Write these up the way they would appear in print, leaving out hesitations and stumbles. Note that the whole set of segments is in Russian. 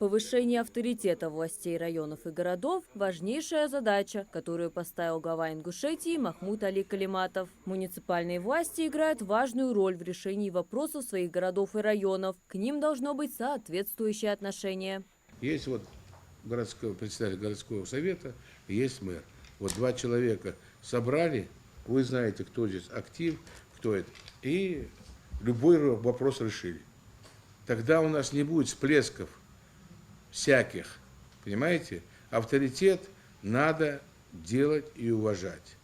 Повышение авторитета властей районов и городов – важнейшая задача, которую поставил глава Ингушетии Махмут Али Калиматов. Муниципальные власти играют важную роль в решении вопросов своих городов и районов. К ним должно быть соответствующее отношение. Есть вот председатель городского совета, есть мэр. Вот два человека собрали, вы знаете, кто здесь актив, кто это, и любой вопрос решили. Тогда у нас не будет всплесков всяких, понимаете? Авторитет надо делать и уважать.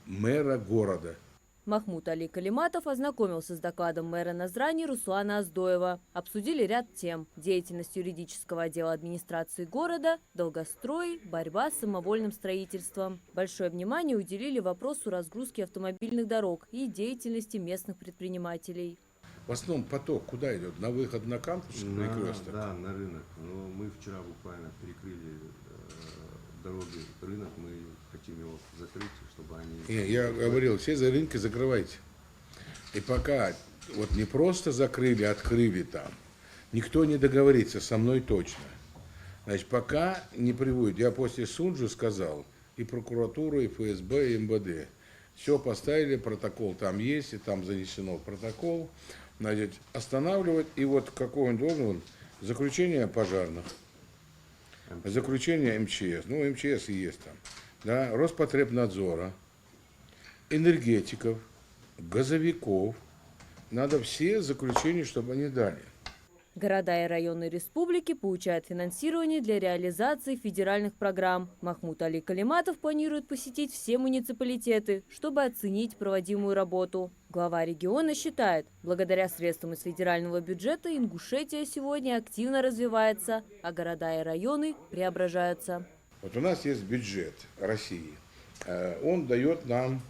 Мэра города. Махмут Али Калиматов ознакомился с докладом мэра Назрани Руслана Оздоева. Обсудили ряд тем: деятельность юридического отдела администрации города, долгострой, борьба с самовольным строительством. Большое внимание уделили вопросу разгрузки автомобильных дорог и деятельности местных предпринимателей. В основном поток куда идет? На выход на Кампусский перекресток? Да, на рынок. Но мы вчера буквально перекрыли дороги, рынок, мы хотим его закрыть, чтобы они... Я говорил, все за рынки закрывайте. И пока вот не просто закрыли, открыли там, никто не договорится со мной точно. Значит, пока не приводит, я после Сунджи сказал, и прокуратура, и ФСБ, и МВД, все поставили, протокол там есть, и там занесено в протокол, значит, останавливать, и вот какого-нибудь должен заключение пожарных, заключение МЧС, ну МЧС и есть там, да, Роспотребнадзора, энергетиков, газовиков, надо все заключения, чтобы они дали. Города и районы республики получают финансирование для реализации федеральных программ. Махмут Али Калиматов планирует посетить все муниципалитеты, чтобы оценить проводимую работу. Глава региона считает, благодаря средствам из федерального бюджета Ингушетия сегодня активно развивается, а города и районы преображаются. Вот у нас есть бюджет России. Он дает нам,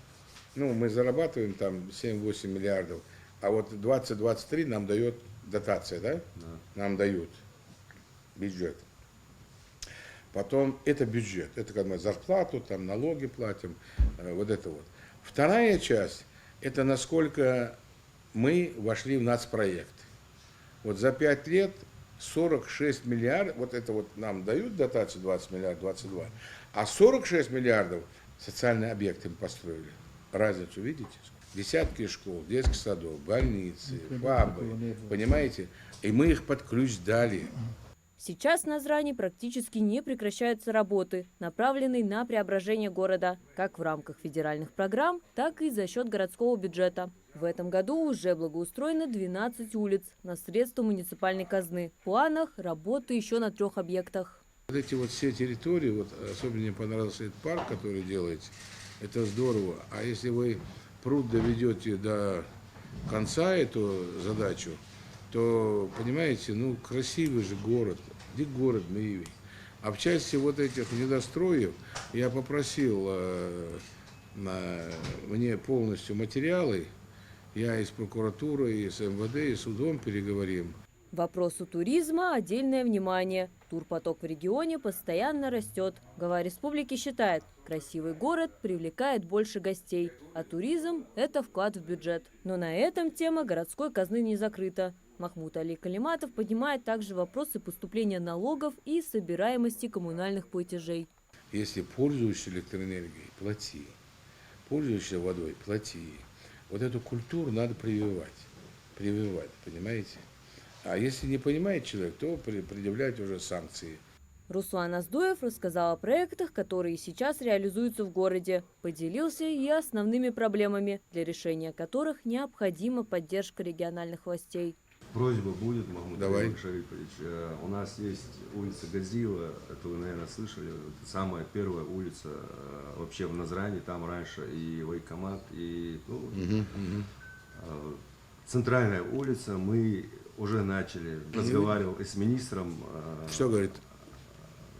ну, мы зарабатываем там 7-8 миллиардов, а вот 20-23 нам дает дотация, да? Да. Нам дают бюджет. Потом это бюджет, это как мы зарплату, там налоги платим, вот это вот. Вторая часть, это насколько мы вошли в нацпроект. Вот за 5 лет 46 миллиардов, вот это вот нам дают дотацию 20 миллиардов, 22, а 46 миллиардов социальные объекты мы построили. Разницу видите? Десятки школ, детских садов, больницы, ФАБы, понимаете? И мы их под ключ дали. Сейчас в Назрани практически не прекращаются работы, направленные на преображение города, как в рамках федеральных программ, так и за счет городского бюджета. В этом году уже благоустроено 12 улиц на средства муниципальной казны. В планах работы еще на 3 объектах. Вот эти вот все территории, вот особенно мне понравился этот парк, который делаете, это здорово. А если вы пруд доведете до конца эту задачу, то, понимаете, ну, красивый же город, где город наивый. А в части вот этих недостроев я попросил мне полностью материалы, я и с прокуратурой, и с МВД, и судом переговорим. Вопросу туризма отдельное внимание. Турпоток в регионе постоянно растет. Глава республики считает, красивый город привлекает больше гостей, а туризм – это вклад в бюджет. Но на этом тема городской казны не закрыта. Махмут Али Калиматов поднимает также вопросы поступления налогов и собираемости коммунальных платежей. Если пользуешься электроэнергией, плати. Пользуешься водой, плати. Вот эту культуру надо прививать, понимаете? А если не понимает человек, то предъявлять уже санкции. Руслан Оздоев рассказал о проектах, которые сейчас реализуются в городе. Поделился и основными проблемами, для решения которых необходима поддержка региональных властей. Просьба будет, Махмут Давай. Шарипович. У нас есть улица Газиева, это вы, наверное, слышали. Это самая первая улица вообще в Назрани, там раньше и военкомат, и центральная улица. Мы уже начали, разговаривал и с министром. Что говорит?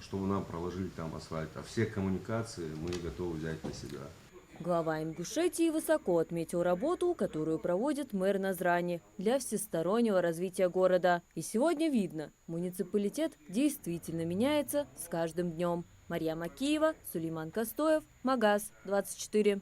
Чтобы нам проложили там асфальт. А все коммуникации мы готовы взять на себя. Глава Ингушетии высоко отметил работу, которую проводит мэр Назрани для всестороннего развития города. И сегодня видно, муниципалитет действительно меняется с каждым днем. Марья Макеева, Сулейман Костоев, Магаз 24.